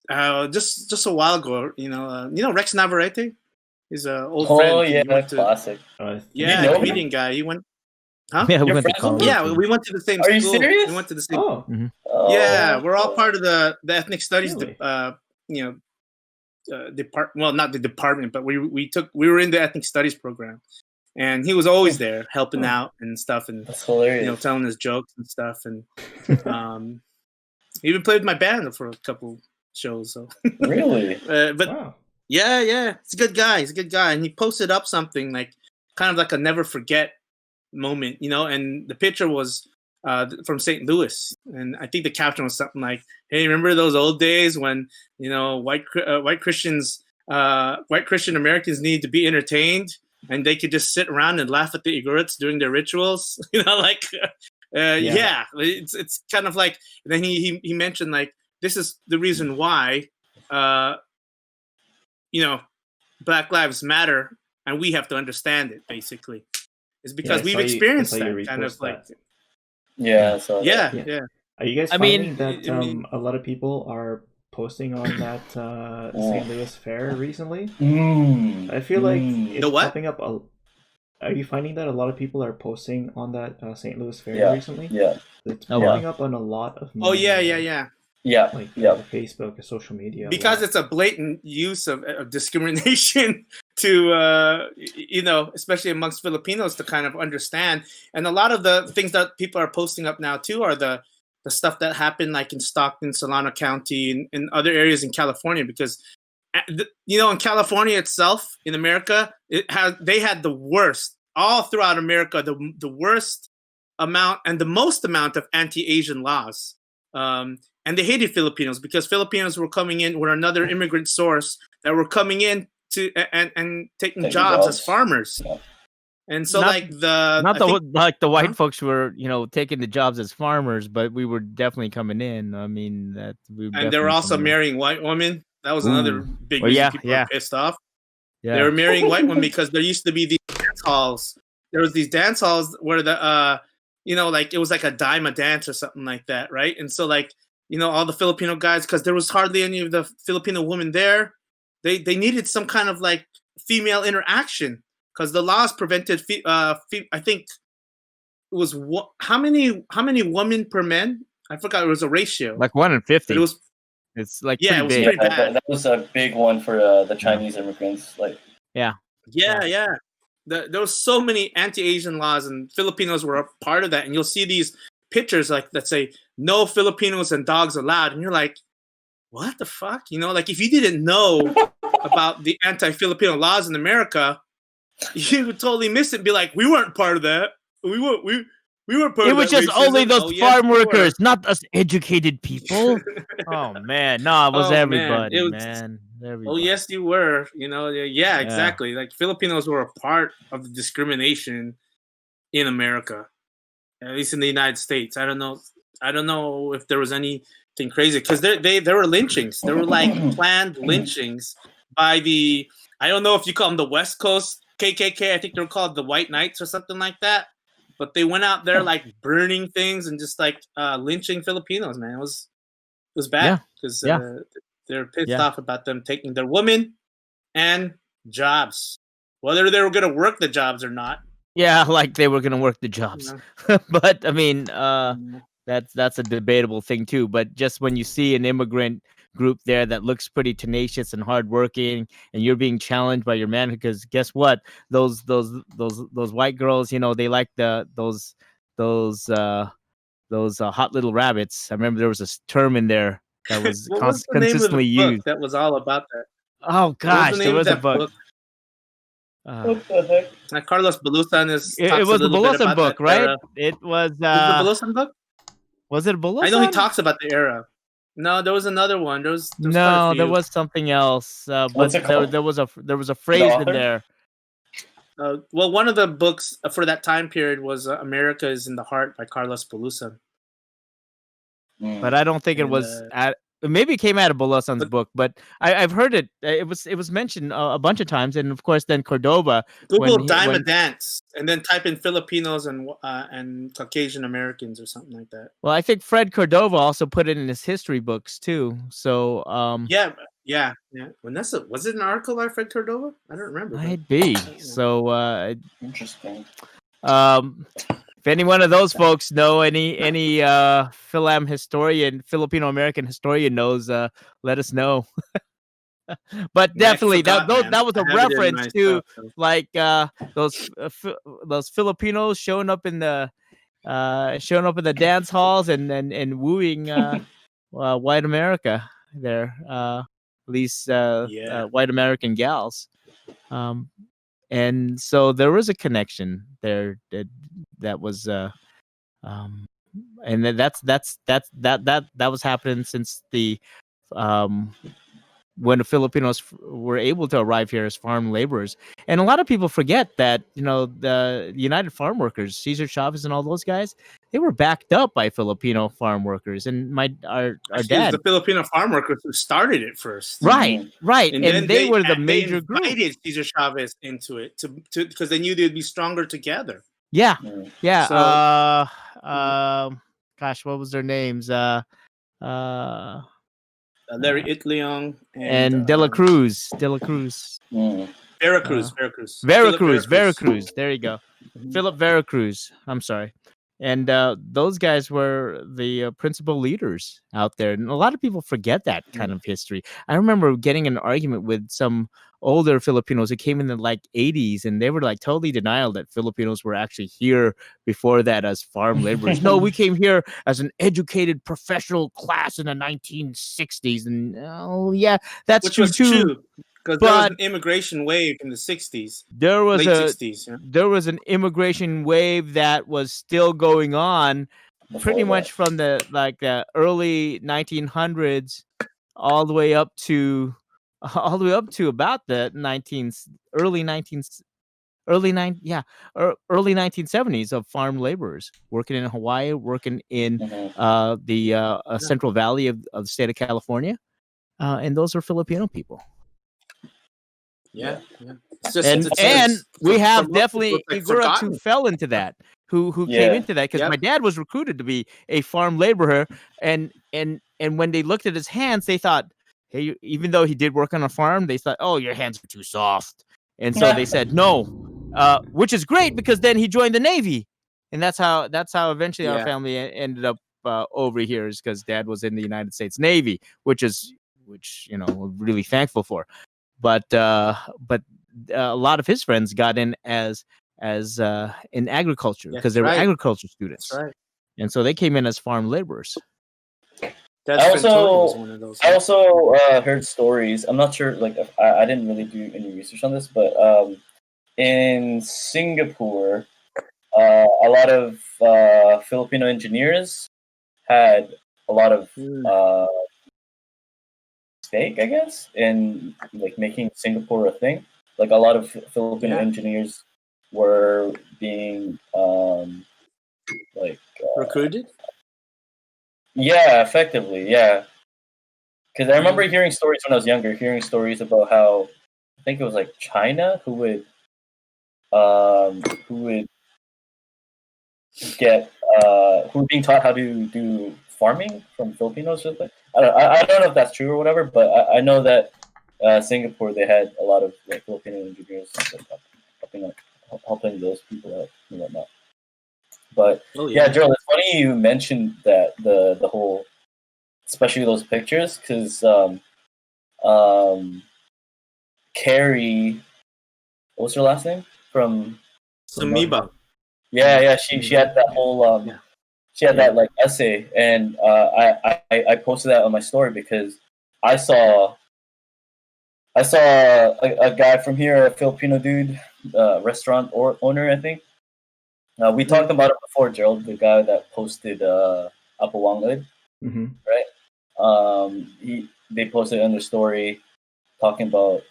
Just a while ago, Rex Navarette. He's an old friend. Oh yeah, classic. Comedian guy. He went. Huh? Yeah, we You're went to friends with college. him? Yeah, we went to the same Are you school. serious? We went to the same. Oh, Yeah, we're all part of the ethnic studies. Really? Well, not the department, but we were in the ethnic studies program, and he was always there helping out and stuff, and That's hilarious. telling his jokes and stuff, and he even played with my band for a couple shows. So Really? but wow. yeah, he's a good guy. He's a good guy, and he posted up something like kind of like a never forget moment, and the picture was from St. Louis, and I think the caption was something like, "Hey, remember those old days when white Christian Americans needed to be entertained, and they could just sit around and laugh at the Igorots doing their rituals?" Yeah, it's kind of like. And then he mentioned like this is the reason why, Black Lives Matter, and we have to understand it. Basically, is because we've experienced that kind of like. Yeah. So Yeah. Are you guys finding that a lot of people are posting on that St. Louis fair recently? I feel like it's popping up. Are you finding that a lot of people are posting on that St. Louis fair recently? Yeah. It's popping up on a lot of. Yeah. Like Facebook or social media. Because it's a blatant use of discrimination to, especially amongst Filipinos to kind of understand. And a lot of the things that people are posting up now too are the stuff that happened like in Stockton, Solano County, and other areas in California. Because, in California itself, in America, they had the worst, all throughout America, the worst amount and the most amount of anti-Asian laws. And they hated Filipinos because Filipinos were coming in, were another immigrant source that were coming in to and taking jobs as farmers. Yeah. And so the white folks were, taking the jobs as farmers, but we were definitely coming in. I mean and they were also marrying white women. That was another big reason people were pissed off. Yeah. They were marrying white women because there used to be these dance halls. There was these dance halls where the it was like a dime a dance or something like that, right? And so all the Filipino guys, because there was hardly any of the Filipino women there, they needed some kind of like female interaction because the laws prevented. I think it was how many women per man? I forgot. It was a ratio, like 1 in 50. It was. It's like it was pretty bad. That was a big one for the Chinese immigrants. Yeah. There was so many anti-Asian laws, and Filipinos were a part of that. And you'll see these pictures that say "No Filipinos and dogs allowed," and you're like, "What the fuck?" If you didn't know about the anti-Filipino laws in America, you would totally miss it. And be like, "We weren't part of that. We weren't part of that." It was just only those farm workers, not us educated people. Oh man, no, it was everybody, man. Everybody. Oh yes, you were. Yeah, exactly. Like Filipinos were a part of the discrimination in America, at least in the United States. I don't know if there was anything crazy because there were lynchings. There were like planned lynchings by the. I don't know if you call them the West Coast KKK. I think they're called the White Knights or something like that. But they went out there like burning things and just like lynching Filipinos. Man, it was bad because they're pissed off about them taking their women and jobs, whether they were going to work the jobs or not. Yeah, like they were going to work the jobs. But I mean, that's a debatable thing too. But just when you see an immigrant group there that looks pretty tenacious and hardworking, and you're being challenged by your man, because guess what? Those white girls, they like those hot little rabbits. I remember there was a term in there that was consistently used. That was all about that. Oh gosh, there was a book. What the heck? Carlos Balusan is. It was the Balusan book, right? Era. It was the Balusan book. Was it Balusan? I know he talks about the era. No, there was another one. There was something else. But there was a phrase in there. Well, one of the books for that time period was "America is in the Heart" by Carlos Balusan. But I don't think it was maybe it came out of Bolasan's book, but I've heard it. It was mentioned a bunch of times, and of course, then Cordova. Google Daima dance, and then type in Filipinos and Caucasian Americans or something like that. Well, I think Fred Cordova also put it in his history books too. So yeah. Vanessa, was it an article by Fred Cordova? I don't remember. Might be. So interesting. If any one of those folks know any Filipino American historian knows, let us know. But definitely that was a reference to like those Filipinos showing up in the dance halls and wooing white America there, at least white American gals. And so there was a connection there that was and that was happening since the when the Filipinos were able to arrive here as farm laborers. And a lot of people forget that, the United Farm Workers, Cesar Chavez and all those guys, they were backed up by Filipino farm workers. And our dad, the Filipino farm workers who started it first. Right. And they were the major group. They invited Cesar Chavez into it to because they knew they'd be stronger together. Yeah. So, gosh, what was their names? Larry Itliong and De La Cruz. Veracruz. There you go. Philip Veracruz. I'm sorry. And those guys were the principal leaders out there. And a lot of people forget that kind of history. I remember getting an argument with some older Filipinos who came in the 80s, and they were totally denial that Filipinos were actually here before that as farm laborers. No, we came here as an educated professional class in the 1960s. And that's true too. Because there was an immigration wave in the 60s. There was late 60s. Yeah. There was an immigration wave that was still going on pretty much from the early 1900s all the way up to about the early 1970s of farm laborers working in Hawaii, working in the Central Valley of the state of California, and those are Filipino people. Yeah. We have definitely Igorot who fell into that, who came into that, because my dad was recruited to be a farm laborer, and when they looked at his hands, they thought, hey, even though he did work on a farm, they thought, oh, your hands are too soft, and so they said no, which is great because then he joined the Navy, and that's how eventually our family ended up over here, is because Dad was in the United States Navy, which we're really thankful for. But a lot of his friends got in as in agriculture because they were agriculture students. That's right. And so they came in as farm laborers. I also heard stories. I'm not sure, I didn't really do any research on this, but in Singapore, a lot of Filipino engineers had a lot of stake, I guess, in making Singapore a thing. A lot of Filipino engineers were being recruited. Yeah, effectively, yeah. Because I remember hearing stories when I was younger, about how I think it was China who would get who were being taught how to do farming from Filipinos. I don't know if that's true or whatever, but I know that Singapore, they had a lot of Filipino engineers helping those people out and whatnot. But Gerald, it's funny you mentioned that the whole, especially those pictures, because Carrie, what was her last name? From Sumiba. Yeah, she had that whole she had that essay, and I posted that on my story because I saw a guy from here, a Filipino dude, restaurant owner, I think. We talked about it before, Gerald, the guy that posted Apawangud, right? They posted on their story talking about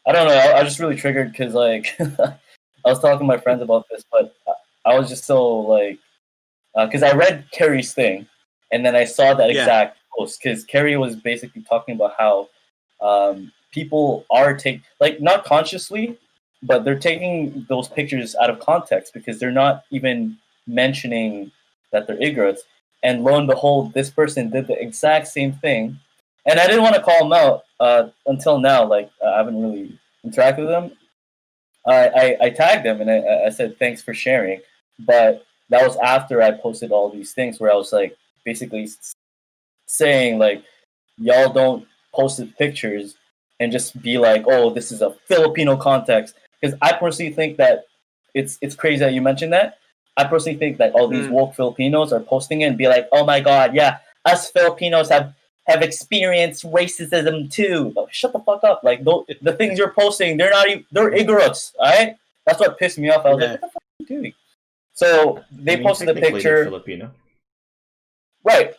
I don't know. I was just really triggered because I was talking to my friends about this, but I was just so because I read Carrie's thing, and then I saw that exact post, because Carrie was basically talking about how people are not consciously, but they're taking those pictures out of context because they're not even mentioning that they're Igorots. And lo and behold, this person did the exact same thing. And I didn't want to call him out until now. Like, I haven't really interacted with him. I tagged him and I said, thanks for sharing. But that was after I posted all these things where I was like, basically saying, like, y'all don't post the pictures and just be like, oh, this is a Filipino context. Because I personally think that it's crazy that you mentioned that. I personally think that all these woke Filipinos are posting it and be like, oh my God, yeah, us Filipinos have experienced racism too. Oh, shut the fuck up. Like, the things you're posting, they're Igorots, all right? That's what pissed me off. I was like, what the fuck are you doing? So they posted the picture. Filipino. Right.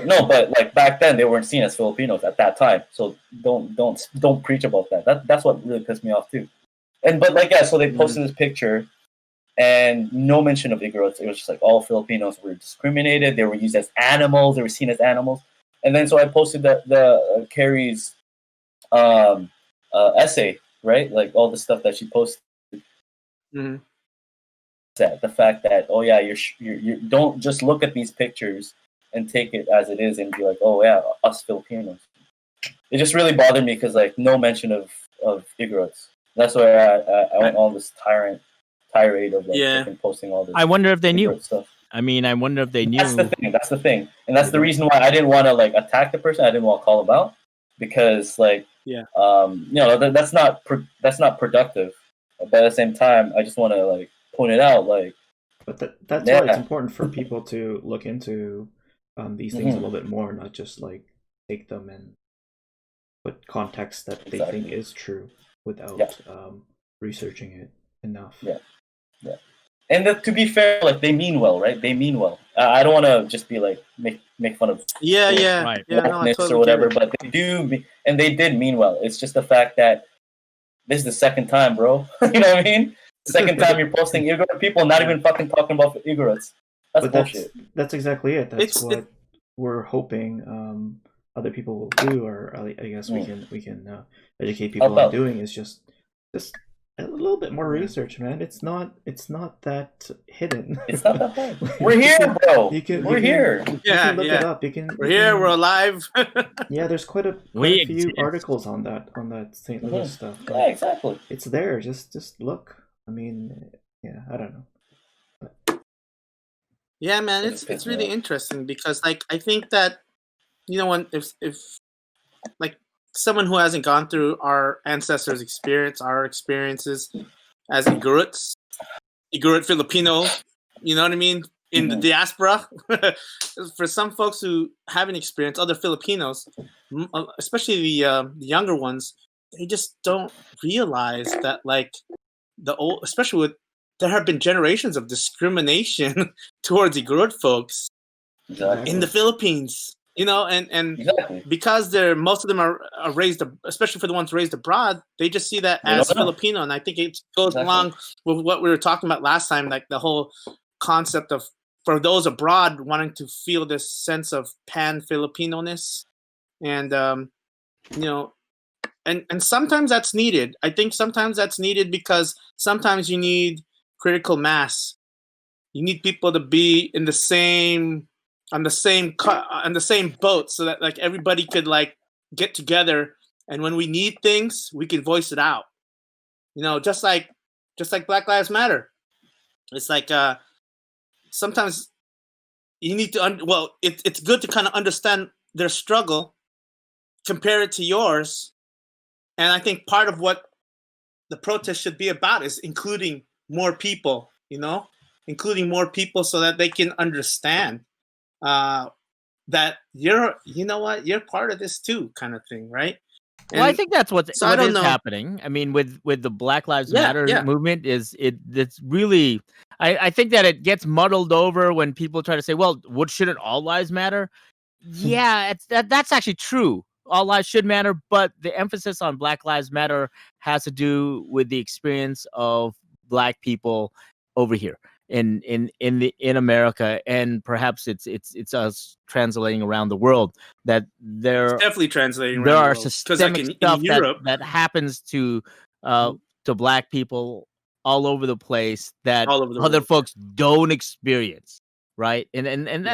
No, but like back then they weren't seen as Filipinos at that time. So don't preach about that. That's what really pissed me off too. So they posted this picture and no mention of Igorots. It was just like all Filipinos were discriminated. They were used as animals. They were seen as animals. And then so I posted the Carrie's essay, right? Like all the stuff that she posted. Mm-hmm. The fact that, oh yeah, you don't just look at these pictures and take it as it is and be like, oh yeah, us Filipinos. It just really bothered me because like no mention of Igorots. That's why I went on this tirade of like posting all this. I wonder if they knew stuff. I mean, I wonder if they knew. That's the thing, and that's the reason why I didn't want to like attack the person. I didn't want to call him out because like that's not productive. But at the same time, I just want to like point it out, like. But that's why it's important for people to look into these things a little bit more, not just like take them and put context that they think is true without researching it enough. Yeah. And to be fair, like they mean well, right? They mean well. I don't want to just be like make fun of right. Totally or whatever, but they do, and they did mean well. It's just the fact that this is the second time, bro. You know what I mean? Second time you're posting Igorot, people not even fucking talking about Igorots. That's bullshit. That's exactly it. That's what we're hoping other people will do, or I guess we can educate people on doing is just a little bit more research, man. It's not that hidden. It's not that hard. We're here, bro. We're here. You can look it up. We're here. We're alive. Yeah, there's quite a few articles on that St. Louis stuff. Yeah, exactly. It's there. Just look. I mean, yeah, I don't know. But... Yeah, man, it's really interesting because like I think that when if like someone who hasn't gone through our ancestors' experience, our experiences as Igorot Filipino, you know what I mean, in the diaspora. For some folks who haven't experienced, other Filipinos, especially the younger ones, they just don't realize that like the old, especially with there have been generations of discrimination towards Igorot folks in the Philippines. And because most of them are raised, especially for the ones raised abroad, they just see that as Filipino. And I think it goes along with what we were talking about last time, like the whole concept of, for those abroad, wanting to feel this sense of pan-Filipino-ness. And, and sometimes that's needed. I think sometimes that's needed because sometimes you need critical mass. You need people to be in the same... on the same boat, so that like everybody could like get together, and when we need things, we can voice it out. Just like Black Lives Matter. It's like sometimes you need to it's good to kind of understand their struggle, compare it to yours, and I think part of what the protest should be about is including more people. Including more people so that they can understand. That you're part of this too, kind of thing, right? Well, I think that's what is happening. I mean, with the Black Lives Matter movement, it's really. I think that it gets muddled over when people try to say, "Well, shouldn't all lives matter?" Yeah, that's actually true. All lives should matter, but the emphasis on Black Lives Matter has to do with the experience of Black people over here. in America, and perhaps it's us translating around the world, that it's definitely translating there around are the world. systemic stuff that happens to black people all over the place that other world. folks don't experience, right? And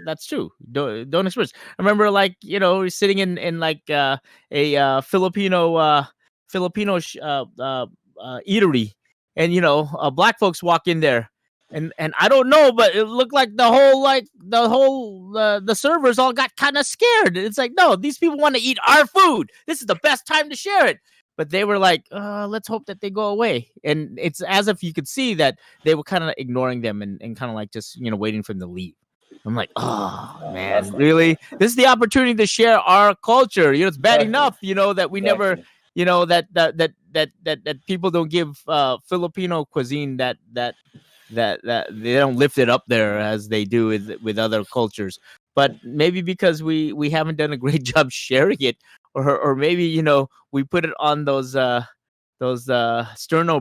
that's true. Don't experience. I remember, like, you know, sitting in like a Filipino eatery, and you know, black folks walk in there, and I don't know, but it looked like the servers all got kind of scared. It's like, no, these people want to eat our food. This is the best time to share it. But they were like, let's hope that they go away. And it's as if you could see that they were kind of ignoring them and kind of like just, you know, waiting for them to leave. I'm like, oh man, really? This is the opportunity to share our culture. You know, it's bad enough, you know, that we never, you know, that people don't give Filipino cuisine that they don't lift it up there as they do with other cultures. But maybe because we haven't done a great job sharing it, or maybe, you know, we put it on those sterno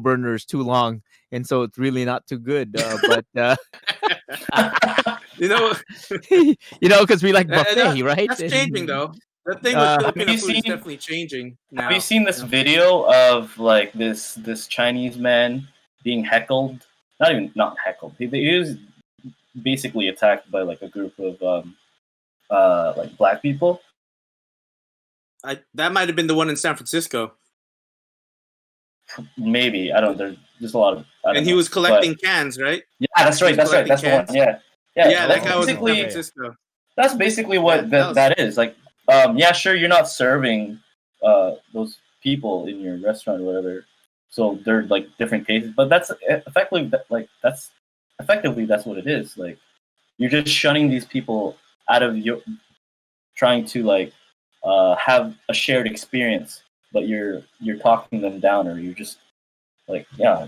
burners too long, and so it's really not too good. But you know, because we like buffet, right? That's changing though. The thing with Filipino food is definitely changing now. Have you seen this video of like this Chinese man being heckled? Not heckled. He was basically attacked by like a group of like black people. That might have been the one in San Francisco. Maybe, I don't know. There's a lot of. And he was collecting cans, right? Yeah, that's right. That's right. That's cans. The one. Yeah. That guy was in San Francisco. That's basically what that is. Like, yeah, sure, you're not serving those people in your restaurant or whatever. So they're like different cases, but that's effectively that's what it is. Like, you're just shunning these people out of your trying to like have a shared experience, but you're talking them down, or you're just like, yeah,